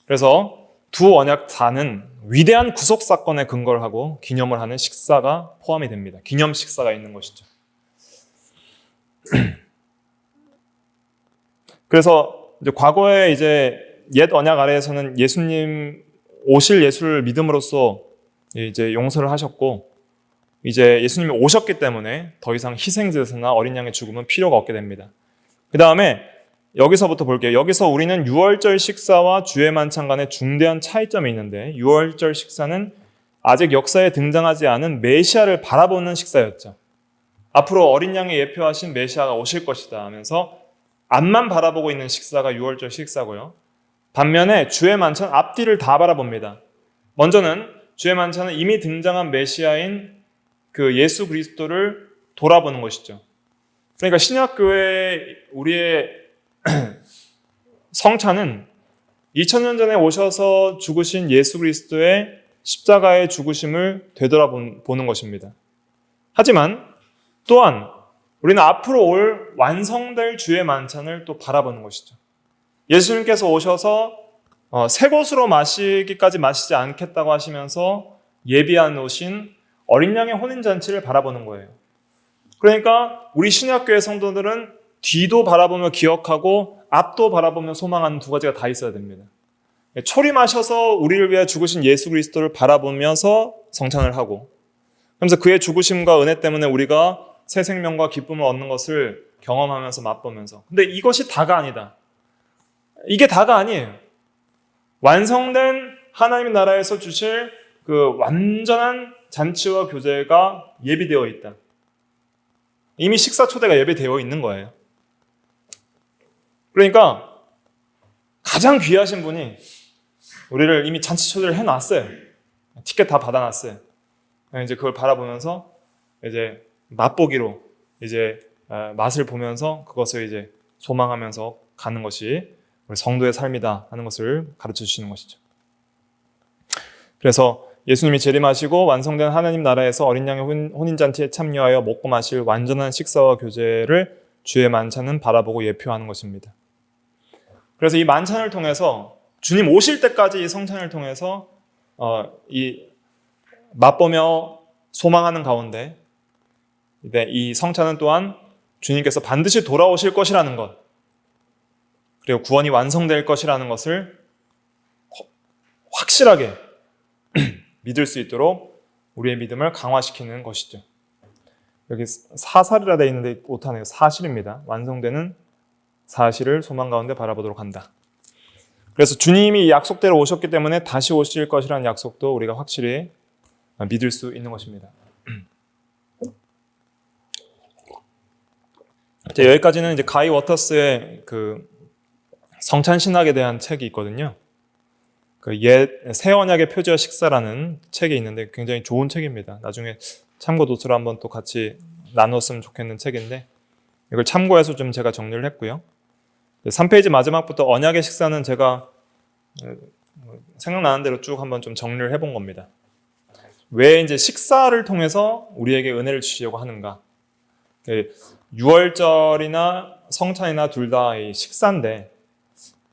그래서 두 언약 다는 위대한 구속 사건에 근거를 하고 기념을 하는 식사가 포함이 됩니다. 기념 식사가 있는 것이죠. 그래서 이제 과거에 이제 옛 언약 아래에서는 예수님 오실 예수를 믿음으로써 이제 용서를 하셨고 이제 예수님이 오셨기 때문에 더 이상 희생제사나 어린 양의 죽음은 필요가 없게 됩니다. 그 다음에 여기서부터 볼게요. 여기서 우리는 유월절 식사와 주의 만찬 간의 중대한 차이점이 있는데 유월절 식사는 아직 역사에 등장하지 않은 메시아를 바라보는 식사였죠. 앞으로 어린 양이 예표하신 메시아가 오실 것이다 하면서 앞만 바라보고 있는 식사가 유월절 식사고요. 반면에 주의 만찬 앞뒤를 다 바라봅니다. 먼저는 주의 만찬은 이미 등장한 메시아인 그 예수 그리스도를 돌아보는 것이죠. 그러니까 신약교회 우리의 성찬은 2000년 전에 오셔서 죽으신 예수 그리스도의 십자가의 죽으심을 되돌아보는 것입니다. 하지만 또한 우리는 앞으로 올 완성될 주의 만찬을 또 바라보는 것이죠. 예수님께서 오셔서 새 것으로 마시기까지 마시지 않겠다고 하시면서 예비해 놓으신 어린 양의 혼인잔치를 바라보는 거예요. 그러니까 우리 신약교회 성도들은 뒤도 바라보며 기억하고 앞도 바라보며 소망하는 두 가지가 다 있어야 됩니다. 초림하셔서 우리를 위해 죽으신 예수 그리스도를 바라보면서 성찬을 하고, 그러면서 그의 죽으심과 은혜 때문에 우리가 새 생명과 기쁨을 얻는 것을 경험하면서 맛보면서. 근데 이것이 다가 아니다. 이게 다가 아니에요. 완성된 하나님의 나라에서 주실 그 완전한 잔치와 교제가 예비되어 있다. 이미 식사 초대가 예비되어 있는 거예요. 그러니까 가장 귀하신 분이 우리를 이미 잔치 초대를 해놨어요. 티켓 다 받아놨어요. 이제 그걸 바라보면서 이제 맛보기로 이제 맛을 보면서 그것을 이제 소망하면서 가는 것이 우리 성도의 삶이다 하는 것을 가르쳐 주시는 것이죠. 그래서 예수님이 재림하시고 완성된 하나님 나라에서 어린 양의 혼인잔치에 참여하여 먹고 마실 완전한 식사와 교제를 주의 만찬은 바라보고 예표하는 것입니다. 그래서 이 만찬을 통해서 주님 오실 때까지 이 성찬을 통해서 이 맛보며 소망하는 가운데 이 성찬은 또한 주님께서 반드시 돌아오실 것이라는 것, 그리고 구원이 완성될 것이라는 것을 확실하게 믿을 수 있도록 우리의 믿음을 강화시키는 것이죠. 여기 사살이라 되어 있는데 못하네요. 사실입니다. 완성되는 사실을 소망 가운데 바라보도록 한다. 그래서 주님이 약속대로 오셨기 때문에 다시 오실 것이라는 약속도 우리가 확실히 믿을 수 있는 것입니다. 여기까지는 이제 가이 워터스의 그 성찬 신학에 대한 책이 있거든요. 그 새 언약의 표지와 식사라는 책이 있는데 굉장히 좋은 책입니다. 나중에 참고 도서로 한번 또 같이 나눴으면 좋겠는 책인데 이걸 참고해서 좀 제가 정리를 했고요. 3페이지 마지막부터 언약의 식사는 제가 생각나는 대로 쭉 한번 좀 정리를 해본 겁니다. 왜 이제 식사를 통해서 우리에게 은혜를 주시려고 하는가? 6월절이나 성찬이나 둘 다 식사인데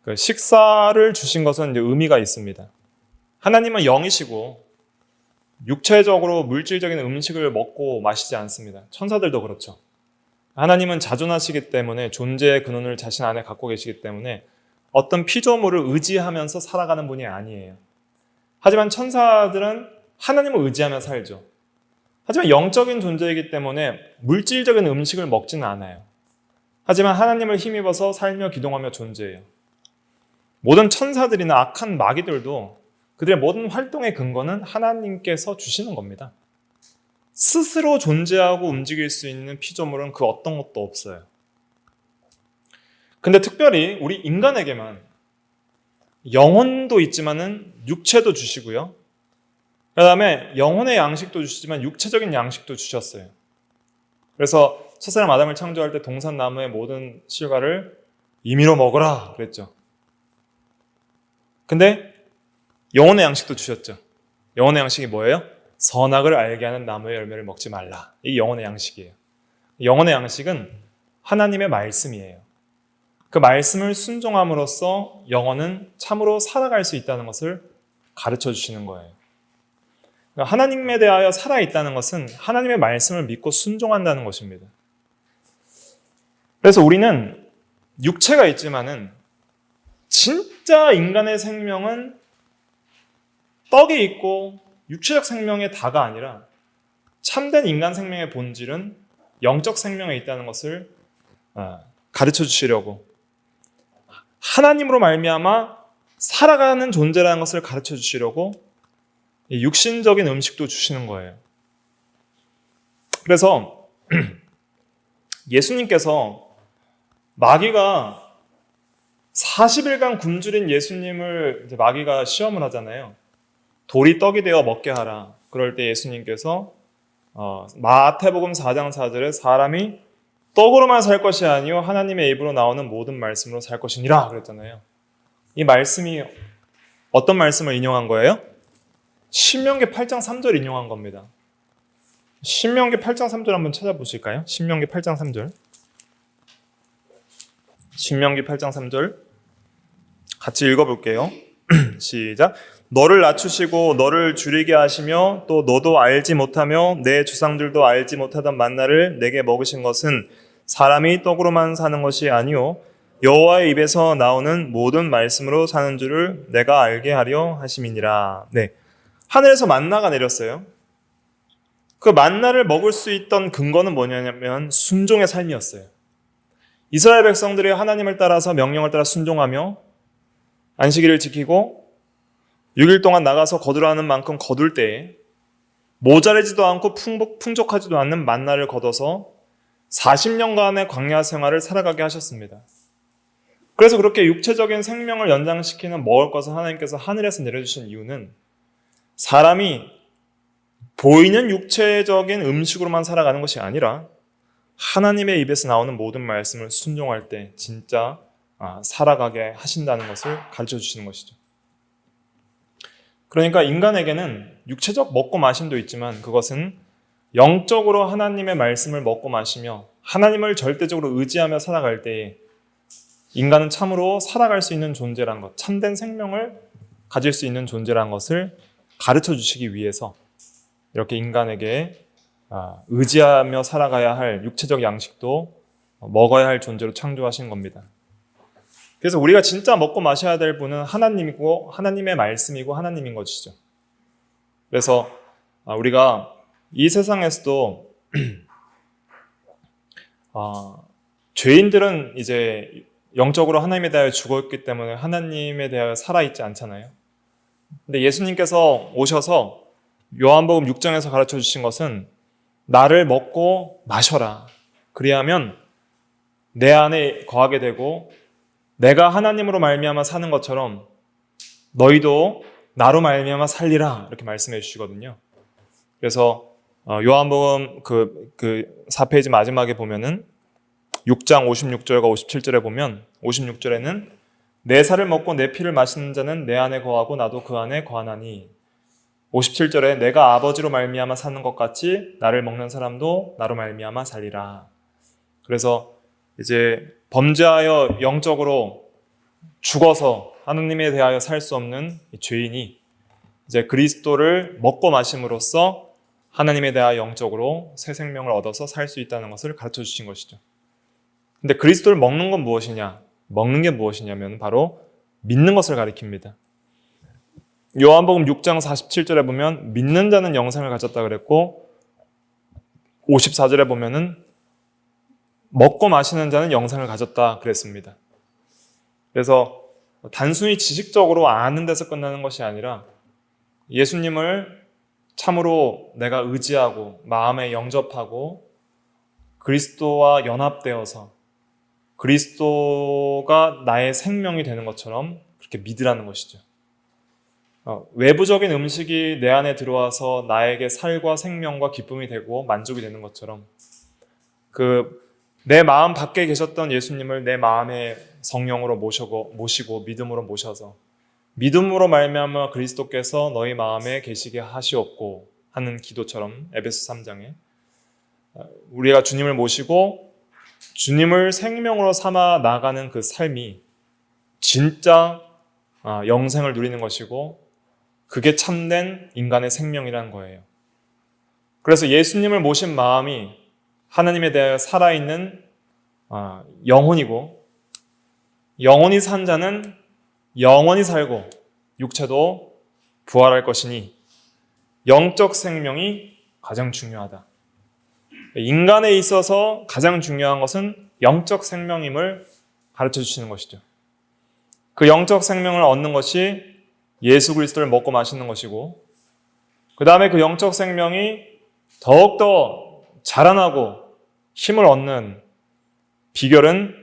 그 식사를 주신 것은 이제 의미가 있습니다. 하나님은 영이시고 육체적으로 물질적인 음식을 먹고 마시지 않습니다. 천사들도 그렇죠. 하나님은 자존하시기 때문에 존재의 근원을 자신 안에 갖고 계시기 때문에 어떤 피조물을 의지하면서 살아가는 분이 아니에요. 하지만 천사들은 하나님을 의지하며 살죠. 하지만 영적인 존재이기 때문에 물질적인 음식을 먹지는 않아요. 하지만 하나님을 힘입어서 살며 기동하며 존재해요. 모든 천사들이나 악한 마귀들도 그들의 모든 활동의 근거는 하나님께서 주시는 겁니다. 스스로 존재하고 움직일 수 있는 피조물은 그 어떤 것도 없어요. 근데 특별히 우리 인간에게만 영혼도 있지만은 육체도 주시고요. 그 다음에 영혼의 양식도 주시지만 육체적인 양식도 주셨어요. 그래서 첫사람 아담을 창조할 때 동산나무의 모든 실과를 임의로 먹으라 그랬죠. 근데 영혼의 양식도 주셨죠. 영혼의 양식이 뭐예요? 선악을 알게 하는 나무의 열매를 먹지 말라. 이게 영혼의 양식이에요. 영혼의 양식은 하나님의 말씀이에요. 그 말씀을 순종함으로써 영혼은 참으로 살아갈 수 있다는 것을 가르쳐 주시는 거예요. 그러니까 하나님에 대하여 살아있다는 것은 하나님의 말씀을 믿고 순종한다는 것입니다. 그래서 우리는 육체가 있지만은 진짜 인간의 생명은 떡이 있고 육체적 생명의 다가 아니라 참된 인간 생명의 본질은 영적 생명에 있다는 것을 가르쳐 주시려고 하나님으로 말미암아 살아가는 존재라는 것을 가르쳐 주시려고 육신적인 음식도 주시는 거예요. 그래서 예수님께서 마귀가 40일간 굶주린 예수님을 이제 마귀가 시험을 하잖아요. 돌이 떡이 되어 먹게 하라. 그럴 때 예수님께서 마태복음 4장 4절에 사람이 떡으로만 살 것이 아니요 하나님의 입으로 나오는 모든 말씀으로 살 것이니라 그랬잖아요. 이 말씀이 어떤 말씀을 인용한 거예요? 신명기 8장 3절 인용한 겁니다. 신명기 8장 3절 한번 찾아보실까요? 신명기 8장 3절. 신명기 8장 3절 같이 읽어볼게요. 시작. 너를 낮추시고 너를 줄이게 하시며 또 너도 알지 못하며 내 조상들도 알지 못하던 만나를 내게 먹으신 것은 사람이 떡으로만 사는 것이 아니요 여호와의 입에서 나오는 모든 말씀으로 사는 줄을 내가 알게 하려 하심이니라. 네, 하늘에서 만나가 내렸어요. 그 만나를 먹을 수 있던 근거는 뭐냐면 순종의 삶이었어요. 이스라엘 백성들이 하나님을 따라서 명령을 따라 순종하며 안식일을 지키고 6일 동안 나가서 거두라는 만큼 거둘 때에 모자라지도 않고 풍족하지도 않는 만나를 거둬서 40년간의 광야 생활을 살아가게 하셨습니다. 그래서 그렇게 육체적인 생명을 연장시키는 먹을 것을 하나님께서 하늘에서 내려주신 이유는 사람이 보이는 육체적인 음식으로만 살아가는 것이 아니라 하나님의 입에서 나오는 모든 말씀을 순종할 때 진짜 살아가게 하신다는 것을 가르쳐 주시는 것이죠. 그러니까 인간에게는 육체적 먹고 마심도 있지만 그것은 영적으로 하나님의 말씀을 먹고 마시며 하나님을 절대적으로 의지하며 살아갈 때에 인간은 참으로 살아갈 수 있는 존재란 것, 참된 생명을 가질 수 있는 존재란 것을 가르쳐 주시기 위해서 이렇게 인간에게 의지하며 살아가야 할 육체적 양식도 먹어야 할 존재로 창조하신 겁니다. 그래서 우리가 진짜 먹고 마셔야 될 분은 하나님이고 하나님의 말씀이고 하나님인 것이죠. 그래서 우리가 이 세상에서도 죄인들은 이제 영적으로 하나님에 대하여 죽었기 때문에 하나님에 대하여 살아있지 않잖아요. 근데 예수님께서 오셔서 요한복음 6장에서 가르쳐 주신 것은 나를 먹고 마셔라. 그리하면 내 안에 거하게 되고 내가 하나님으로 말미암아 사는 것처럼 너희도 나로 말미암아 살리라 이렇게 말씀해 주시거든요. 그래서 요한복음 그 4페이지 마지막에 보면은 6장 56절과 57절에 보면 56절에는 내 살을 먹고 내 피를 마시는 자는 내 안에 거하고 나도 그 안에 거하나니 57절에 내가 아버지로 말미암아 사는 것 같이 나를 먹는 사람도 나로 말미암아 살리라. 그래서 이제 범죄하여 영적으로 죽어서 하느님에 대하여 살 수 없는 죄인이 이제 그리스도를 먹고 마심으로써 하나님에 대하여 영적으로 새 생명을 얻어서 살 수 있다는 것을 가르쳐 주신 것이죠. 근데 그리스도를 먹는 건 무엇이냐? 먹는 게 무엇이냐면 바로 믿는 것을 가리킵니다. 요한복음 6장 47절에 보면 믿는 자는 영생을 가졌다 그랬고 54절에 보면은 먹고 마시는 자는 영생을 가졌다 그랬습니다. 그래서 단순히 지식적으로 아는 데서 끝나는 것이 아니라 예수님을 참으로 내가 의지하고 마음에 영접하고 그리스도와 연합되어서 그리스도가 나의 생명이 되는 것처럼 그렇게 믿으라는 것이죠. 외부적인 음식이 내 안에 들어와서 나에게 살과 생명과 기쁨이 되고 만족이 되는 것처럼 내 마음 밖에 계셨던 예수님을 내 마음의 성령으로 모시고 믿음으로 모셔서 믿음으로 말미암아 그리스도께서 너희 마음에 계시게 하시옵고 하는 기도처럼 에베소 3장에 우리가 주님을 모시고 주님을 생명으로 삼아 나가는 그 삶이 진짜 영생을 누리는 것이고 그게 참된 인간의 생명이라는 거예요. 그래서 예수님을 모신 마음이 하나님에 대하여 살아있는 영혼이고 영혼이 산 자는 영원히 살고 육체도 부활할 것이니 영적 생명이 가장 중요하다. 인간에 있어서 가장 중요한 것은 영적 생명임을 가르쳐 주시는 것이죠. 그 영적 생명을 얻는 것이 예수 그리스도를 먹고 마시는 것이고 그 다음에 그 영적 생명이 더욱더 자라나고 힘을 얻는 비결은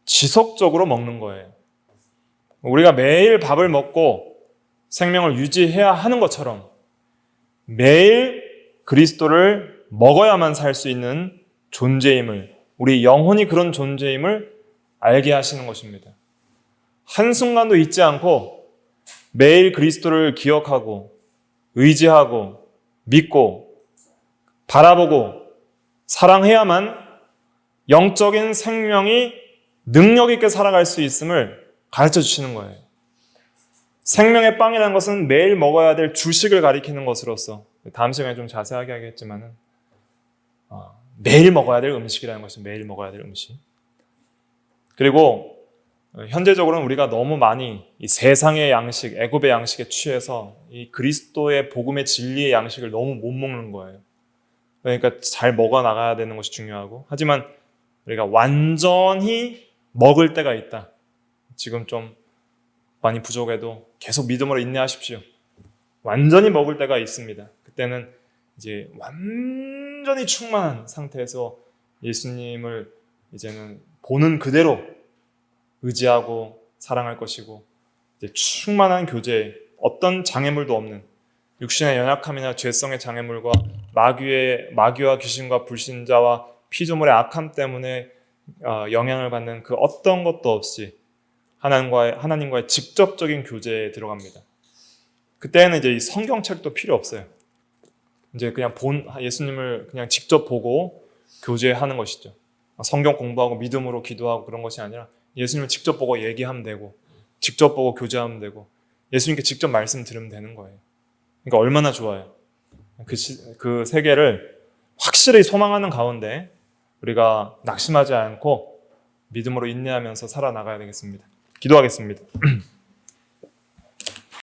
지속적으로 먹는 거예요. 우리가 매일 밥을 먹고 생명을 유지해야 하는 것처럼 매일 그리스도를 먹어야만 살 수 있는 존재임을, 우리 영혼이 그런 존재임을 알게 하시는 것입니다. 한순간도 잊지 않고 매일 그리스도를 기억하고 의지하고 믿고 바라보고 사랑해야만 영적인 생명이 능력 있게 살아갈 수 있음을 가르쳐 주시는 거예요. 생명의 빵이라는 것은 매일 먹어야 될 주식을 가리키는 것으로서 다음 시간에 좀 자세하게 하겠지만은 매일 먹어야 될 음식이라는 것은 매일 먹어야 될 음식. 그리고 현재적으로는 우리가 너무 많이 이 세상의 양식, 애굽의 양식에 취해서 이 그리스도의 복음의 진리의 양식을 너무 못 먹는 거예요. 그러니까 잘 먹어 나가야 되는 것이 중요하고, 하지만 우리가 완전히 먹을 때가 있다. 지금 좀 많이 부족해도 계속 믿음으로 인내하십시오. 완전히 먹을 때가 있습니다. 그때는 이제 완전히 충만한 상태에서 예수님을 이제는 보는 그대로 의지하고 사랑할 것이고, 이제 충만한 교제, 어떤 장애물도 없는 육신의 연약함이나 죄성의 장애물과 마귀와 귀신과 불신자와 피조물의 악함 때문에 영향을 받는 그 어떤 것도 없이 하나님과의 직접적인 교제에 들어갑니다. 그때는 이제 이 성경책도 필요 없어요. 이제 그냥 예수님을 그냥 직접 보고 교제하는 것이죠. 성경 공부하고 믿음으로 기도하고 그런 것이 아니라 예수님을 직접 보고 얘기하면 되고, 직접 보고 교제하면 되고, 예수님께 직접 말씀 들으면 되는 거예요. 그러니까 얼마나 좋아요. 그 세계를 확실히 소망하는 가운데 우리가 낙심하지 않고 믿음으로 인내하면서 살아나가야 되겠습니다. 기도하겠습니다.